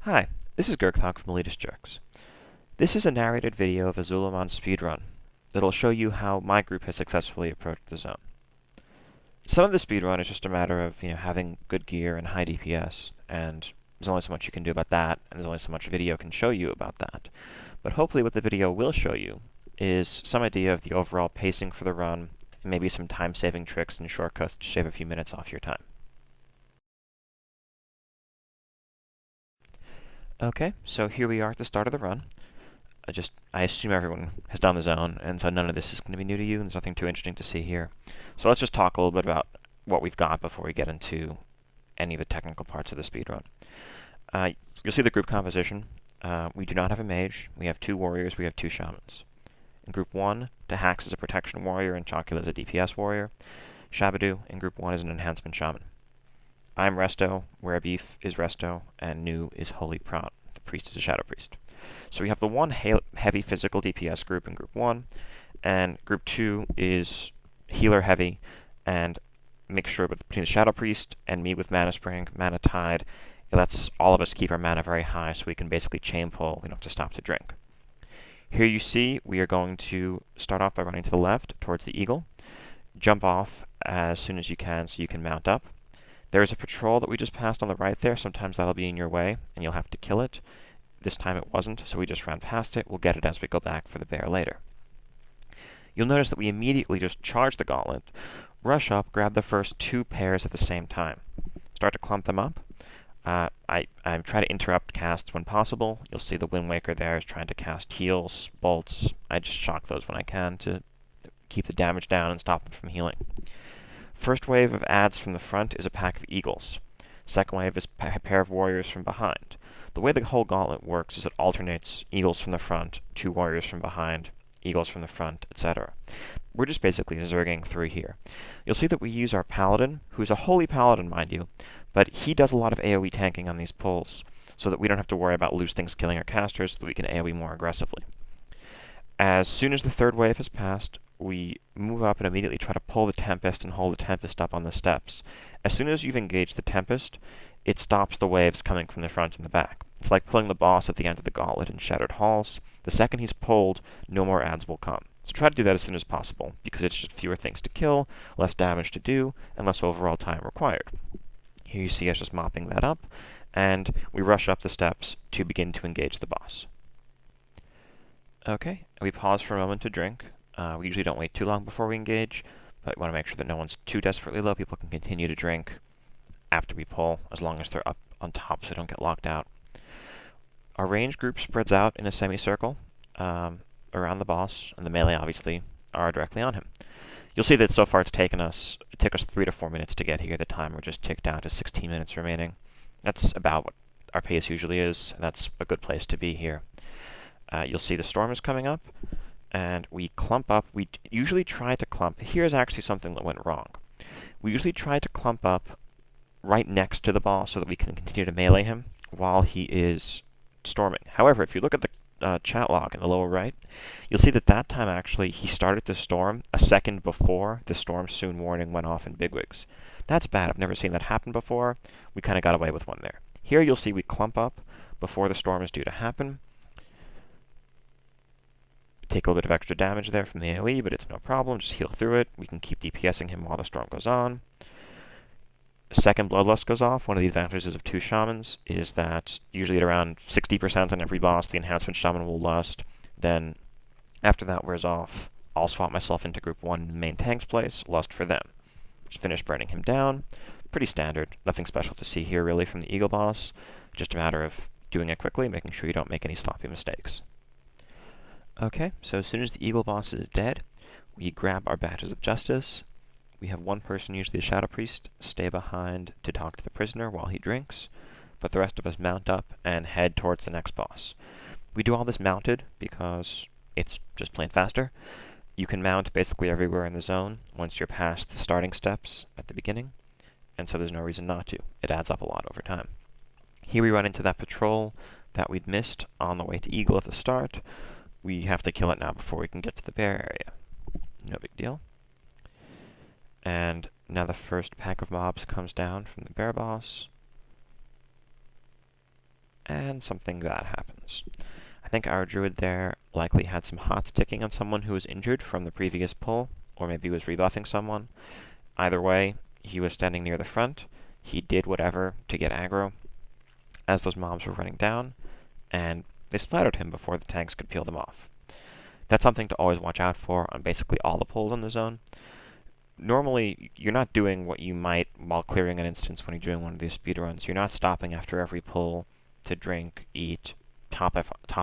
Hi, this is Gurgthock from Elitist Jerks. This is a narrated video of a Zul Aman speedrun that'll show you how my group has successfully approached the zone. Some of the speedrun is just a matter of, having good gear and high DPS, and there's only so much you can do about that, and there's only so much video can show you about that. But hopefully what the video will show you is some idea of the overall pacing for the run, and maybe some time-saving tricks and shortcuts to shave a few minutes off your time. Okay, so here we are at the start of the run. I assume everyone has done the zone, and so none of this is going to be new to you, and there's nothing too interesting to see here. So let's just talk a little bit about what we've got before we get into any of the technical parts of the speedrun. You'll see the group composition. We do not have a mage. We have 2 warriors. We have 2 shamans. In Group 1, Tahax is a protection warrior, and Chocula is a DPS warrior. Shabadu in Group 1 is an enhancement shaman. I'm Resto, Werebeef is Resto, and Nu is Holy Prout. The priest is a shadow priest. So we have the one heavy physical DPS group in Group 1, and Group 2 is healer heavy, and mixture between the Shadow Priest and me with Mana Spring, Mana Tide. It lets all of us keep our mana very high so we can basically chain pull. We don't have to stop to drink. Here you see we are going to start off by running to the left towards the eagle. Jump off as soon as you can so you can mount up. There is a patrol that we just passed on the right there. Sometimes that'll be in your way, and you'll have to kill it. This time it wasn't, so we just ran past it. We'll get it as we go back for the bear later. You'll notice that we immediately just charge the gauntlet, rush up, grab the first 2 pairs at the same time. Start to clump them up. I try to interrupt casts when possible. You'll see the Wind Waker there is trying to cast heals, bolts. I just shock those when I can to keep the damage down and stop them from healing. First wave of adds from the front is a pack of eagles. Second wave is a pair of warriors from behind. The way the whole gauntlet works is it alternates eagles from the front, 2 warriors from behind, eagles from the front, etc. We're just basically zerging through here. You'll see that we use our paladin, who's a holy paladin, mind you, but he does a lot of AoE tanking on these pulls, so that we don't have to worry about loose things killing our casters, so that we can AoE more aggressively. As soon as the third wave has passed, we move up and immediately try to pull the Tempest and hold the Tempest up on the steps. As soon as you've engaged the Tempest, it stops the waves coming from the front and the back. It's like pulling the boss at the end of the gauntlet in Shattered Halls. The second he's pulled, no more adds will come. So try to do that as soon as possible, because it's just fewer things to kill, less damage to do, and less overall time required. Here you see us just mopping that up, and we rush up the steps to begin to engage the boss. Okay, we pause for a moment to drink. We usually don't wait too long before we engage, but we want to make sure that no one's too desperately low. People can continue to drink after we pull, as long as they're up on top so they don't get locked out. Our range group spreads out in a semicircle around the boss, and the melee obviously are directly on him. You'll see that so far it took us 3 to 4 minutes to get here. The timer just ticked down to 16 minutes remaining. That's about what our pace usually is, and that's a good place to be here. You'll see the storm is coming up, and we clump up. We usually try to clump. Here's actually something that went wrong. We usually try to clump up right next to the boss so that we can continue to melee him while he is storming. However, if you look at the chat log in the lower right, you'll see that that time actually he started to storm a second before the storm soon warning went off in bigwigs. That's bad. I've never seen that happen before. We kind of got away with one there. Here you'll see we clump up before the storm is due to happen. Take a little bit of extra damage there from the AoE, but it's no problem. Just heal through it. We can keep DPSing him while the storm goes on. Second Bloodlust goes off. One of the advantages of 2 shamans is that usually at around 60% on every boss, the enhancement shaman will lust. Then, after that wears off, I'll swap myself into Group 1 main tank's place, lust for them. Just finish burning him down. Pretty standard. Nothing special to see here really from the Eagle boss. Just a matter of doing it quickly, making sure you don't make any sloppy mistakes. Okay, so as soon as the Eagle boss is dead, we grab our Badges of Justice. We have one person, usually the Shadow Priest, stay behind to talk to the prisoner while he drinks, but the rest of us mount up and head towards the next boss. We do all this mounted because it's just plain faster. You can mount basically everywhere in the zone once you're past the starting steps at the beginning, and so there's no reason not to. It adds up a lot over time. Here we run into that patrol that we'd missed on the way to Eagle at the start. We have to kill it now before we can get to the bear area. No big deal. And now the first pack of mobs comes down from the bear boss. and something bad happens. I think our druid there likely had some hot sticking on someone who was injured from the previous pull, or maybe was rebuffing someone. Either way, he was standing near the front. He did whatever to get aggro as those mobs were running down, and they splattered him before the tanks could peel them off. That's something to always watch out for on basically all the pulls in the zone. Normally, you're not doing what you might while clearing an instance when you're doing one of these speedruns. You're not stopping after every pull to drink, eat, top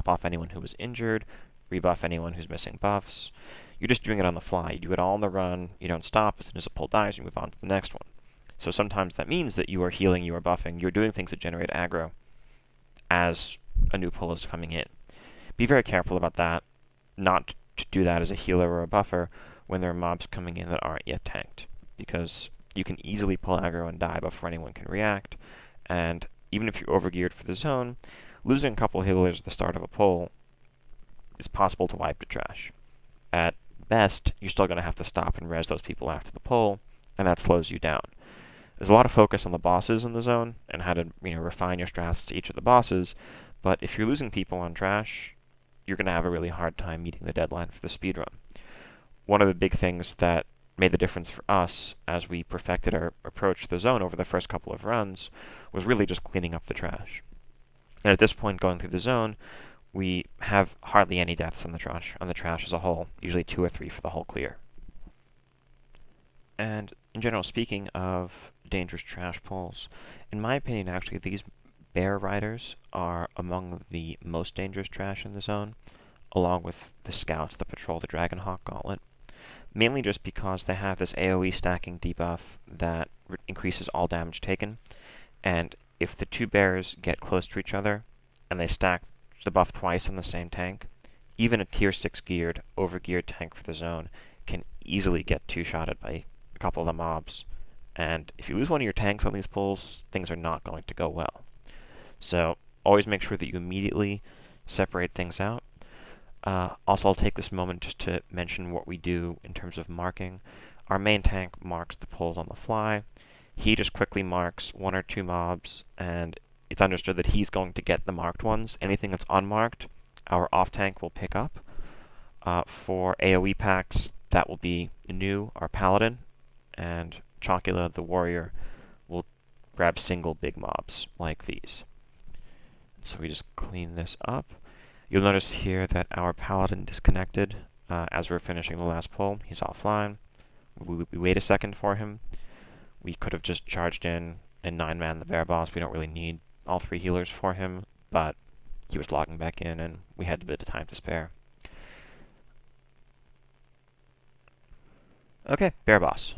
off anyone who was injured, rebuff anyone who's missing buffs. You're just doing it on the fly. You do it all on the run. You don't stop. As soon as a pull dies, you move on to the next one. So sometimes that means that you are healing, you are buffing, you're doing things that generate aggro as a new pull is coming in. Be very careful about that, not to do that as a healer or a buffer when there are mobs coming in that aren't yet tanked, because you can easily pull aggro and die before anyone can react, and even if you're overgeared for the zone, losing a couple healers at the start of a pull is possible to wipe to trash. At best, you're still going to have to stop and res those people after the pull, and that slows you down. There's a lot of focus on the bosses in the zone and how to refine your strats to each of the bosses, but if you're losing people on trash, you're going to have a really hard time meeting the deadline for the speedrun. One of the big things that made the difference for us as we perfected our approach to the zone over the first couple of runs was really just cleaning up the trash. And at this point, going through the zone, we have hardly any deaths on the trash as a whole, usually 2 or 3 for the whole clear. And in general, speaking of dangerous trash pulls, in my opinion, actually, these bear riders are among the most dangerous trash in the zone, along with the scouts that patrol the Dragonhawk Gauntlet, mainly just because they have this AoE stacking debuff that increases all damage taken, and if the 2 bears get close to each other, and they stack the buff twice on the same tank, even a tier 6 geared, overgeared tank for the zone can easily get 2-shotted by a couple of the mobs, and if you lose one of your tanks on these pulls, things are not going to go well. So always make sure that you immediately separate things out. Also, I'll take this moment just to mention what we do in terms of marking. Our main tank marks the pulls on the fly. He just quickly marks 1 or 2 mobs, and it's understood that he's going to get the marked ones. Anything that's unmarked, our off tank will pick up. For AoE packs, that will be Nu, our paladin, and Chocula, the warrior, will grab single big mobs like these. So we just clean this up. You'll notice here that our paladin disconnected as we're finishing the last pull. He's offline. We wait a second for him. We could have just charged in and 9-man the bear boss. We don't really need all 3 healers for him, but he was logging back in and we had a bit of time to spare. Okay, bear boss.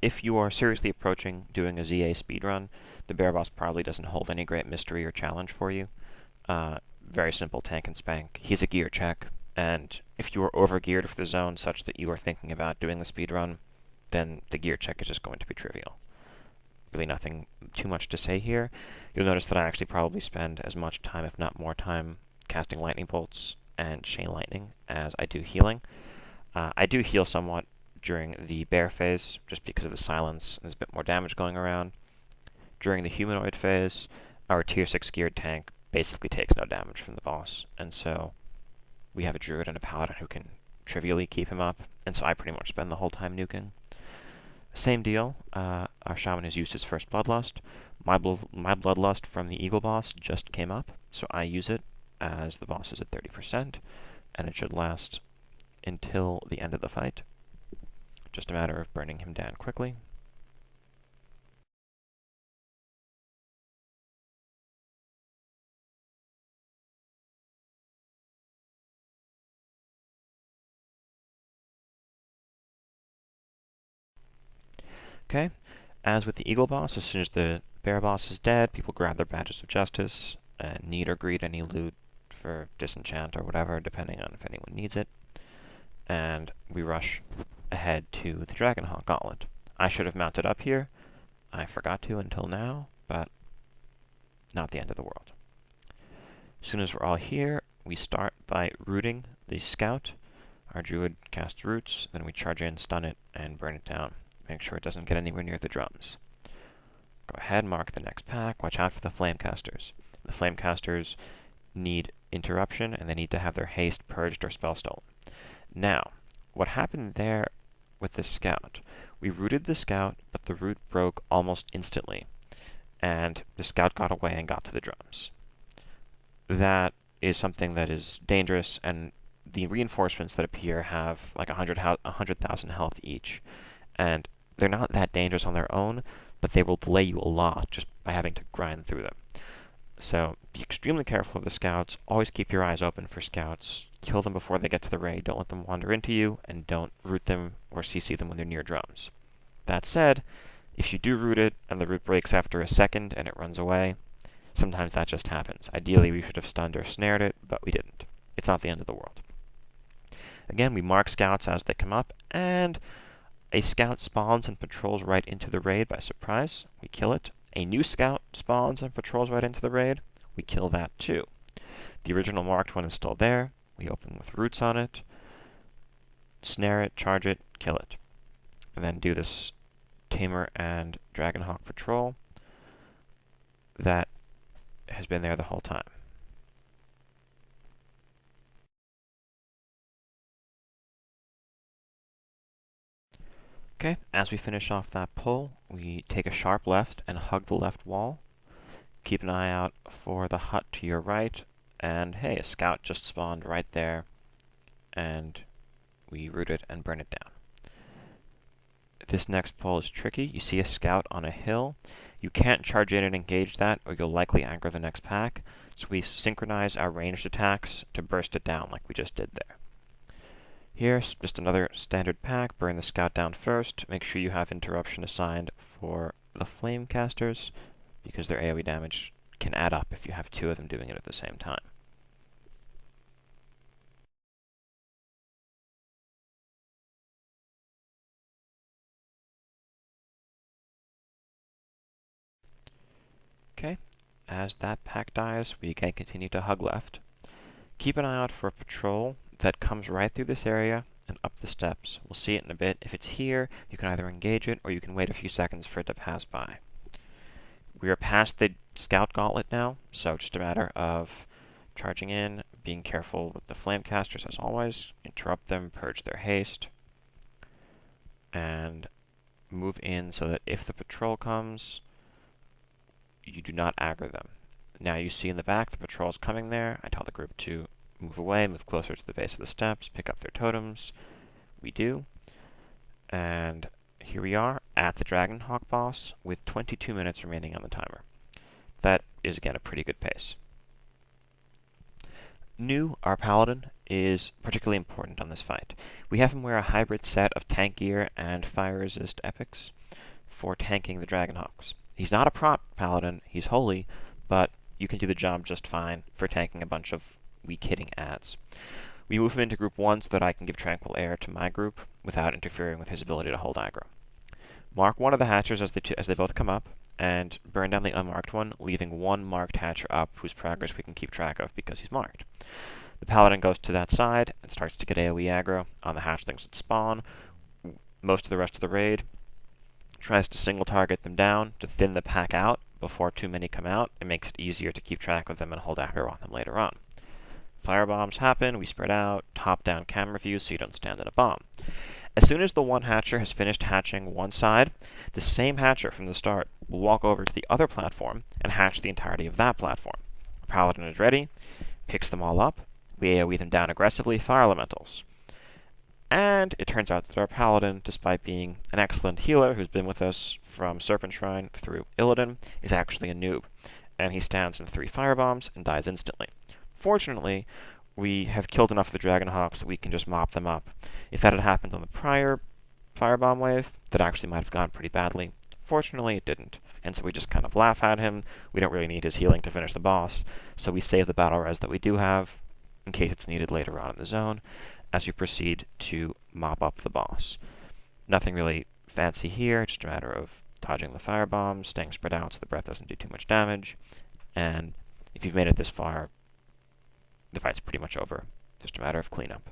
If you are seriously approaching doing a ZA speedrun, the bear boss probably doesn't hold any great mystery or challenge for you. Very simple tank and spank. He's a gear check, and if you are overgeared for the zone such that you are thinking about doing the speedrun, then the gear check is just going to be trivial. Really nothing too much to say here. You'll notice that I actually probably spend as much time, if not more time, casting lightning bolts and chain lightning as I do healing. I do heal somewhat during the bear phase, just because of the silence, and there's a bit more damage going around. During the humanoid phase, our tier 6 geared tank basically takes no damage from the boss, and so we have a druid and a paladin who can trivially keep him up, and so I pretty much spend the whole time nuking. Same deal, our shaman has used his first bloodlust. My bloodlust from the eagle boss just came up, so I use it as the boss is at 30%, and it should last until the end of the fight. Just a matter of burning him down quickly. Okay, as with the eagle boss, as soon as the bear boss is dead, people grab their badges of justice and need or greed any loot for disenchant or whatever, depending on if anyone needs it. And we rush ahead to the Dragonhawk Gauntlet. I should have mounted up here. I forgot to until now, but not the end of the world. As soon as we're all here, we start by rooting the scout. Our druid casts roots, then we charge in, stun it, and burn it down. Make sure it doesn't get anywhere near the drums. Go ahead, mark the next pack. Watch out for the flame casters. The Flamecasters need interruption, and they need to have their haste purged or spell stolen. Now, what happened there with this scout? We rooted the scout, but the root broke almost instantly, and the scout got away and got to the drums. That is something that is dangerous, and the reinforcements that appear have like 100,000 health each, and they're not that dangerous on their own, but they will delay you a lot just by having to grind through them. So be extremely careful of the scouts. Always keep your eyes open for scouts. Kill them before they get to the raid. Don't let them wander into you, and don't root them or CC them when they're near drums. That said, if you do root it and the root breaks after a second and it runs away, sometimes that just happens. Ideally, we should have stunned or snared it, but we didn't. It's not the end of the world. Again, we mark scouts as they come up, and a scout spawns and patrols right into the raid by surprise. We kill it. A new scout spawns and patrols right into the raid. We kill that too. The original marked one is still there. We open with roots on it, snare it, charge it, kill it. And then do this Tamer and Dragonhawk patrol that has been there the whole time. Okay, as we finish off that pull, we take a sharp left and hug the left wall. Keep an eye out for the hut to your right, and hey, a scout just spawned right there, and we root it and burn it down. This next pull is tricky. You see a scout on a hill. You can't charge in and engage that, or you'll likely aggro the next pack, so we synchronize our ranged attacks to burst it down like we just did there. Here's just another standard pack. Burn the scout down first. Make sure you have interruption assigned for the Flamecasters, because their AoE damage can add up if you have two of them doing it at the same time. Okay, as that pack dies, we can continue to hug left. Keep an eye out for a patrol that comes right through this area and up the steps. We'll see it in a bit. If it's here, you can either engage it or you can wait a few seconds for it to pass by. We are past the scout gauntlet now, so just a matter of charging in, being careful with the Flamecasters as always, interrupt them, purge their haste, and move in so that if the patrol comes, you do not aggro them. Now you see in the back the patrol's coming there. I tell the group to move away, move closer to the base of the steps, pick up their totems. We do. And here we are at the Dragonhawk boss with 22 minutes remaining on the timer. That is, again, a pretty good pace. New, our Paladin is particularly important on this fight. We have him wear a hybrid set of tank gear and fire resist epics for tanking the Dragonhawks. He's not a prot Paladin, he's holy, but you can do the job just fine for tanking a bunch of weak-hitting adds. We move him into group 1 so that I can give Tranquil Air to my group without interfering with his ability to hold aggro. Mark one of the hatchers as they both come up, and burn down the unmarked one, leaving one marked hatcher up whose progress we can keep track of because he's marked. The Paladin goes to that side and starts to get AoE aggro on the hatchlings that spawn. Most of the rest of the raid tries to single target them down to thin the pack out before too many come out. It makes it easier to keep track of them and hold aggro on them later on. Firebombs happen, we spread out, top-down camera views so you don't stand in a bomb. As soon as the one hatcher has finished hatching one side, the same hatcher from the start will walk over to the other platform and hatch the entirety of that platform. Our Paladin is ready, picks them all up, we AoE them down aggressively, fire elementals. And it turns out that our Paladin, despite being an excellent healer who's been with us from Serpent Shrine through Illidan, is actually a noob. And he stands in 3 firebombs and dies instantly. Fortunately, we have killed enough of the Dragonhawks that we can just mop them up. If that had happened on the prior firebomb wave, that actually might have gone pretty badly. Fortunately, it didn't, and so we just kind of laugh at him. We don't really need his healing to finish the boss, so we save the battle res that we do have in case it's needed later on in the zone as we proceed to mop up the boss. Nothing really fancy here, just a matter of dodging the firebombs, staying spread out so the breath doesn't do too much damage, and if you've made it this far, the fight's pretty much over. Just a matter of cleanup.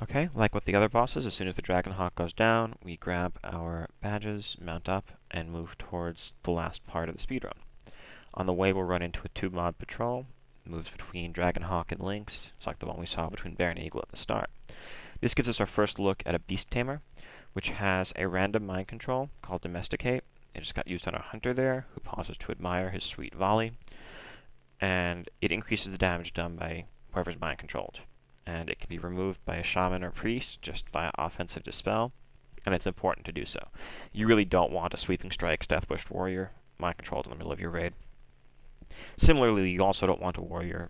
Okay, like with the other bosses, as soon as the Dragonhawk goes down, we grab our badges, mount up, and move towards the last part of the speedrun. On the way, we'll run into a 2-mob patrol, moves between Dragonhawk and Lynx. It's like the one we saw between Bear and Eagle at the start. This gives us our first look at a Beast Tamer, which has a random mind control called Domesticate. It just got used on our hunter there, who pauses to admire his sweet volley, and it increases the damage done by whoever's mind controlled. And it can be removed by a shaman or priest just via offensive dispel, and it's important to do so. You really don't want a sweeping strikes Deathwished warrior mind controlled in the middle of your raid. Similarly, you also don't want a warrior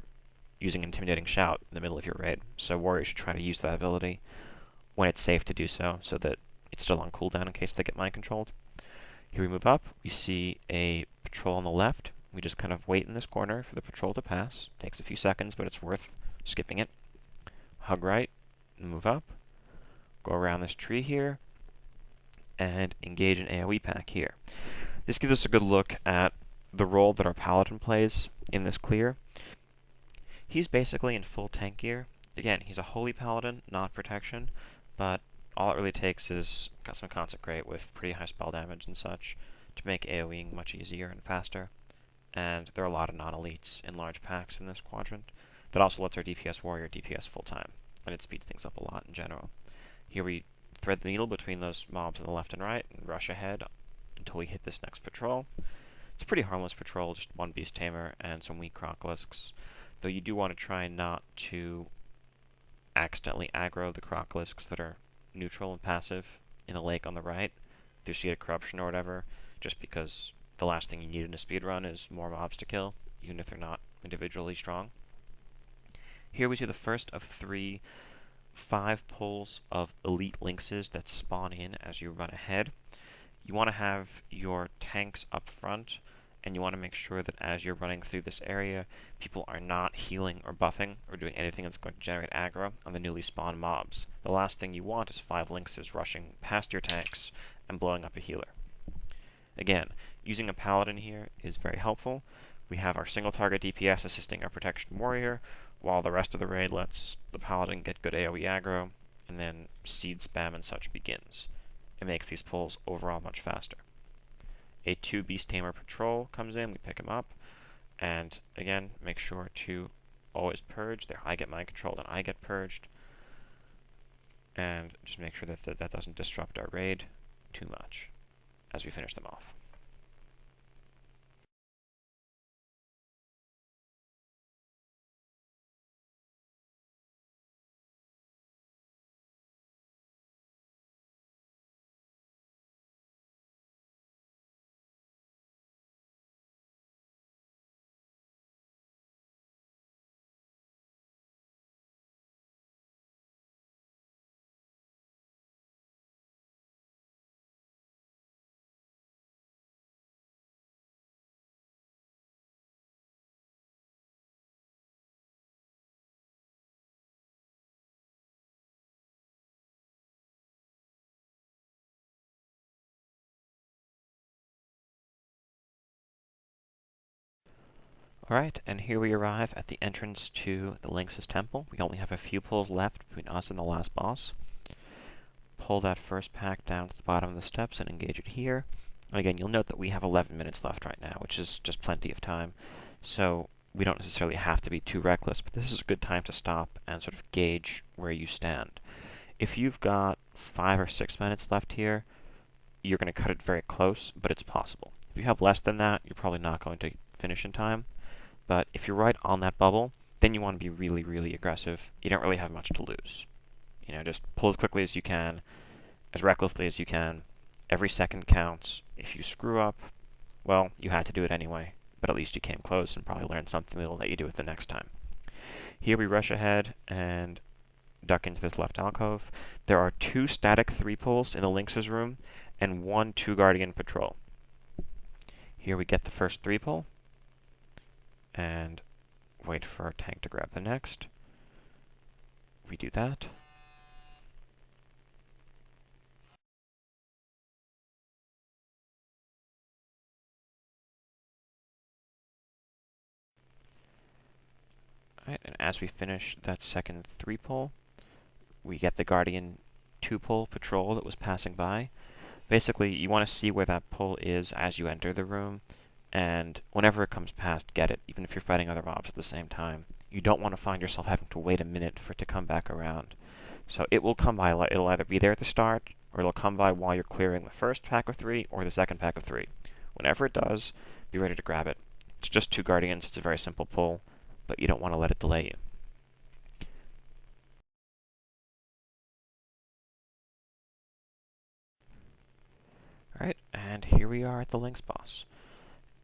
using Intimidating Shout in the middle of your raid, so warriors should try to use that ability when it's safe to do so, so that it's still on cooldown in case they get mind controlled. Here we move up, we see a patrol on the left. We just kind of wait in this corner for the patrol to pass. Takes a few seconds, but it's worth skipping it. Hug right, move up, go around this tree here, and engage an AoE pack here. This gives us a good look at the role that our paladin plays in this clear. He's basically in full tank gear. Again, he's a holy paladin, not protection, but all it really takes is some consecrate with pretty high spell damage and such to make AoEing much easier and faster. And there are a lot of non-elites in large packs in this quadrant. That also lets our DPS warrior DPS full time, and it speeds things up a lot in general. Here we thread the needle between those mobs on the left and right and rush ahead until we hit this next patrol. It's a pretty harmless patrol, just one Beast Tamer and some weak Crocolisks, though you do want to try not to accidentally aggro the Crocolisks that are neutral and passive in the lake on the right through Seed of Corruption or whatever, just because the last thing you need in a speedrun is more mobs to kill, even if they're not individually strong. Here we see the first of 5 pulls of elite lynxes that spawn in as you run ahead. You want to have your tanks up front, and you want to make sure that as you're running through this area, people are not healing or buffing or doing anything that's going to generate aggro on the newly spawned mobs. The last thing you want is 5 lynxes rushing past your tanks and blowing up a healer. Again, using a paladin here is very helpful. We have our single target DPS assisting our protection warrior, while the rest of the raid lets the paladin get good AoE aggro, and then seed spam and such begins. It makes these pulls overall much faster. A 2 Beast Tamer patrol comes in, we pick him up, and again, make sure to always purge. There, I get mind controlled and I get purged, and just make sure that that doesn't disrupt our raid too much as we finish them off. Alright, and here we arrive at the entrance to the Lynx's Temple. We only have a few pulls left between us and the last boss. Pull that first pack down to the bottom of the steps and engage it here. And again, you'll note that we have 11 minutes left right now, which is just plenty of time. So we don't necessarily have to be too reckless, but this is a good time to stop and sort of gauge where you stand. If you've got 5 or 6 minutes left here, you're going to cut it very close, but it's possible. If you have less than that, you're probably not going to finish in time. But if you're right on that bubble, then you want to be really, really aggressive. You don't really have much to lose. You know, just pull as quickly as you can, as recklessly as you can. Every second counts. If you screw up, well, you had to do it anyway, but at least you came close and probably learned something that'll let you do it the next time. Here we rush ahead and duck into this left alcove. There are 2 static 3 pulls in the Lynx's room and 1 2 Guardian patrol. Here we get the first 3 pull and wait for our tank to grab the next. We do that. Alright, and as we finish that second 3 pull, we get the Guardian 2-pull patrol that was passing by. Basically, you want to see where that pull is as you enter the room, and whenever it comes past, get it, even if you're fighting other mobs at the same time. You don't want to find yourself having to wait a minute for it to come back around. So it will come by, it'll either be there at the start, or it'll come by while you're clearing the first pack of 3 or the second pack of 3. Whenever it does, be ready to grab it. It's just 2 Guardians, it's a very simple pull, but you don't want to let it delay you. Alright, and here we are at the Lynx boss.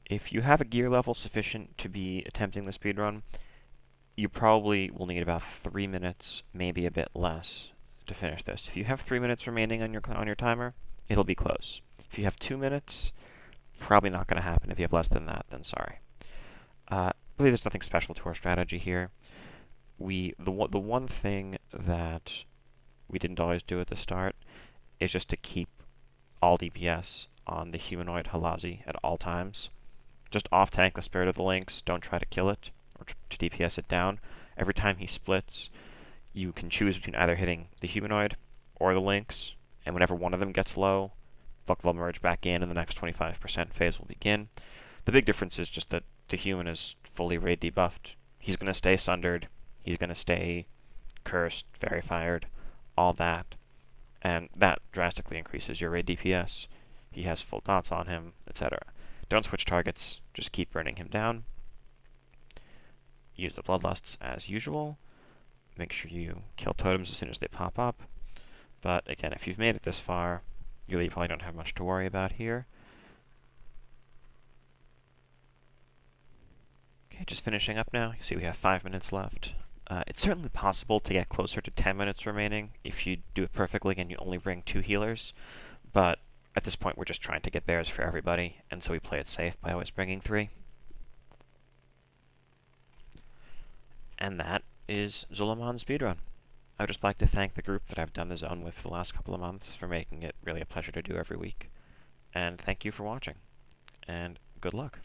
If you have a gear level sufficient to be attempting the speedrun, you probably will need about 3 minutes, maybe a bit less, to finish this. If you have 3 minutes remaining on your timer, it'll be close. If you have 2 minutes, probably not going to happen. If you have less than that, then sorry. Really, there's nothing special to our strategy here. The one thing that we didn't always do at the start is just to keep all DPS on the humanoid Halazi at all times. Just off-tank the Spirit of the Lynx, don't try to kill it, or to DPS it down. Every time he splits, you can choose between either hitting the humanoid or the Lynx, and whenever one of them gets low, they'll merge back in, and the next 25% phase will begin. The big difference is just that the human is fully raid debuffed. He's going to stay sundered, he's going to stay cursed, fairy fired, all that, and that drastically increases your raid DPS. He has full dots on him, etc. Don't switch targets, just keep burning him down. Use the Bloodlusts as usual. Make sure you kill totems as soon as they pop up. But again, if you've made it this far, you really probably don't have much to worry about here. Okay, just finishing up now. You see we have 5 minutes left. It's certainly possible to get closer to 10 minutes remaining if you do it perfectly and you only bring 2 healers, but at this point we're just trying to get bears for everybody, and so we play it safe by always bringing 3. And that is Zul Aman's speedrun. I would just like to thank the group that I've done the zone with the last couple of months for making it really a pleasure to do every week. And thank you for watching. And good luck.